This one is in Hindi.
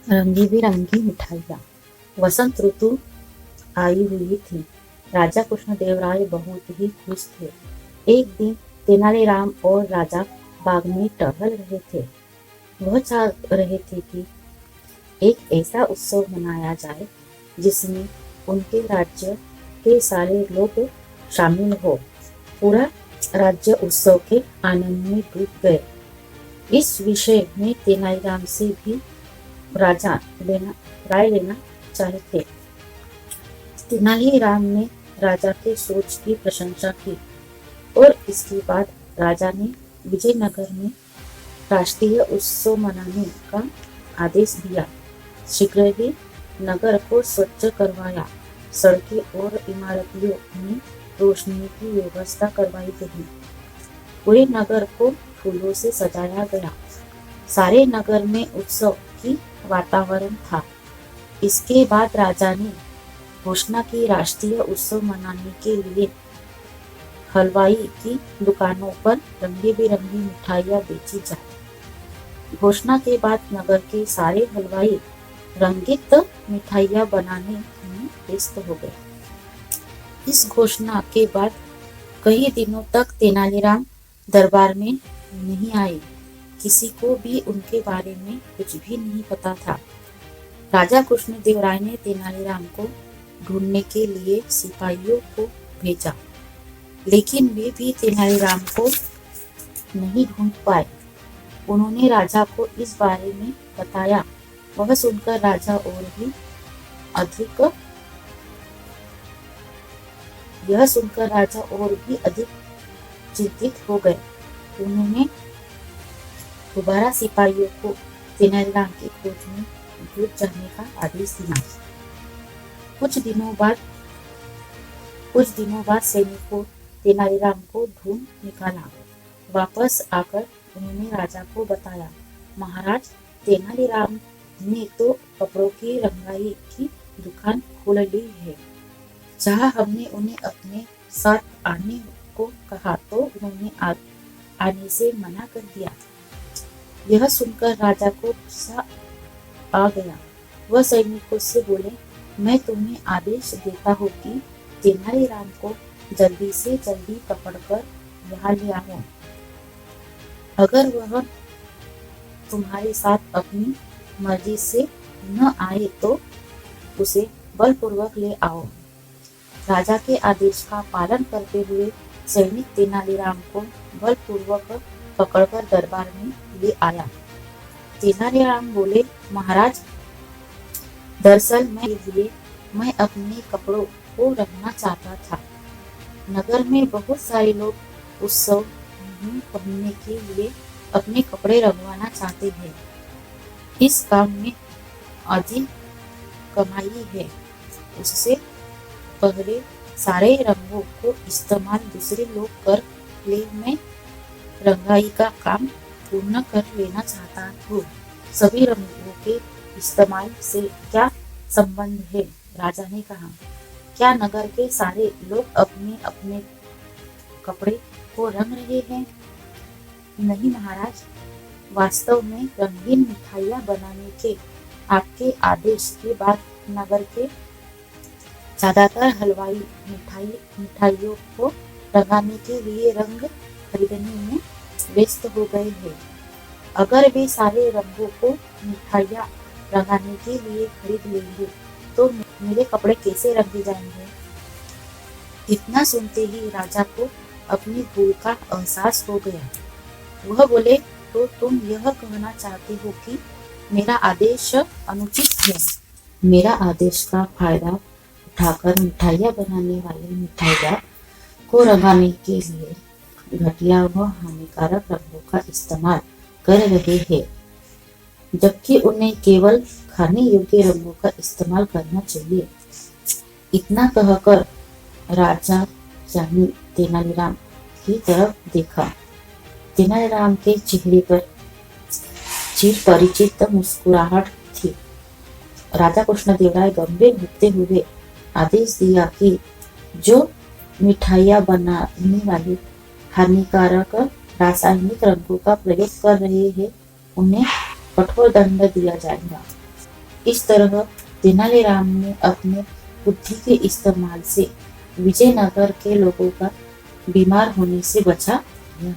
रंगी बिरंगी मिठाइयाँ। वसंत ऋतु आई हुई थी। राजा कृष्णदेवराय बहुत ही खुश थे। एक दिन तेनालीराम और राजा बाग में टहल रहे थे। वह चाह रहे थे कि एक ऐसा उत्सव मनाया जाए जिसमें उनके राज्य के सारे लोग शामिल हो। पूरा राज्य उत्सव के आनंद में डूब गए। इस विषय में तेनालीराम से भी राय लेना चाहे थे। तेनालीराम ने राजा के सोच की प्रशंसा की और इसके बाद राजा ने विजयनगर में राष्ट्रीय उत्सव मनाने का आदेश दिया। शीघ्र ही नगर को स्वच्छ करवाया। सड़कें और इमारतों में रोशनी की व्यवस्था करवाई गई। पूरे नगर को फूलों से सजाया गया। सारे नगर में उत्सव की वातावरण था। इसके बाद राजा ने घोषणा की राष्ट्रीय उत्सव मनाने के लिए हलवाई की दुकानों पर रंगी बिरंगी मिठाइयाँ बेची जाए। घोषणा के बाद नगर के सारे हलवाई रंगीत मिठाइयाँ बनाने में व्यस्त हो गए। इस घोषणा के बाद कई दिनों तक तेनालीराम दरबार में नहीं आए। किसी को भी उनके बारे में कुछ भी नहीं पता था। राजा कृष्णदेवराय ने तेनालीराम को ढूंढने के लिए सिपाहियों को भेजा, लेकिन वे भी तेनालीराम को नहीं ढूंढ पाए। उन्होंने राजा को इस बारे में बताया। वह सुनकर राजा और भी अधिक चिंतित हो गए। उन्होंने दोबारा सिपाहियों को तेनालीराम की खोज में जुट जाने का आदेश दिया। कुछ दिनों बाद सैनिकों तेनालीराम को ढूंढ निकाला। वापस आकर उन्होंने राजा को बताया, महाराज, तेनालीराम ने तो कपड़ों की रंगाई की दुकान खोल ली है। जहाँ हमने उन्हें अपने साथ आने को कहा तो उन्होंने आने से मना कर दिया। यह सुनकर राजा को गुस्सा आ गया। वह सैनिकों से बोले, मैं तुम्हें आदेश देता हूँ कि तेनालीराम को जल्दी से जल्दी पकड़कर यहाँ ले आओ। अगर वह तुम्हारे साथ अपनी मर्जी से न आए तो उसे बलपूर्वक ले आओ। राजा के आदेश का पालन करते हुए सैनिक तेनालीराम को बलपूर्वक पकड़कर दरबार में ले आया। तेनालीराम बोले, महाराज, दरअसल मैं अपने कपड़ों को रंगना चाहता था। नगर में बहुत सारे लोग उत्सव में पहनने के लिए अपने कपड़े रंगवाना चाहते हैं। इस काम में अधिक कमाई है। उससे पहले सारे रंगों को इस्तेमाल दूसरे लोग कर ले, मैं रंगाई का काम पूर्ण कर लेना चाहता हूँ। सभी रंगों के इस्तेमाल से क्या संबंध है? राजा ने कहा, क्या नगर के सारे लोग अपने अपने कपड़े को रंग रहे हैं? नहीं महाराज, वास्तव में रंगीन मिठाइयाँ बनाने के आपके आदेश के बाद नगर के ज्यादातर हलवाई मिठाइयों को रंगाने के लिए रंग खरीदने में व्यस्त हो गए हैं। अगर वे सारे रंगों को मिठाइयाँ रंगाने के लिए खरीद लेंगे तो मेरे कपड़े कैसे रंगे जाएंगे? इतना सुनते ही राजा को अपनी भूल का एहसास हो गया। वह बोले, तो तुम यह कहना चाहते हो कि मेरा आदेश अनुचित है? मेरा आदेश का फायदा उठाकर मिठाइयाँ बनाने वाले मिठाइयाँ को रंगाने के लिए घटिया व हानिकारक रंगों का इस्तेमाल कर रहे हैं, जबकि उन्हें केवल खाने योग्य रंगों का इस्तेमाल करना चाहिए। इतना कहकर राजा यानी तेनालीराम की तरफ देखा। तेनालीराम के चेहरे पर चिर परिचित मुस्कुराहट थी। राजा कृष्णदेवराय गंभीर होते हुए आदेश दिया कि जो मिठाइयाँ बनाने वाले हानिकारक रासायनिक रंगों का प्रयोग कर रहे हैं, उन्हें कठोर दंड दिया जाएगा। इस तरह तेनालीराम ने अपने बुद्धि के इस्तेमाल से विजयनगर के लोगों का बीमार होने से बचा लिया।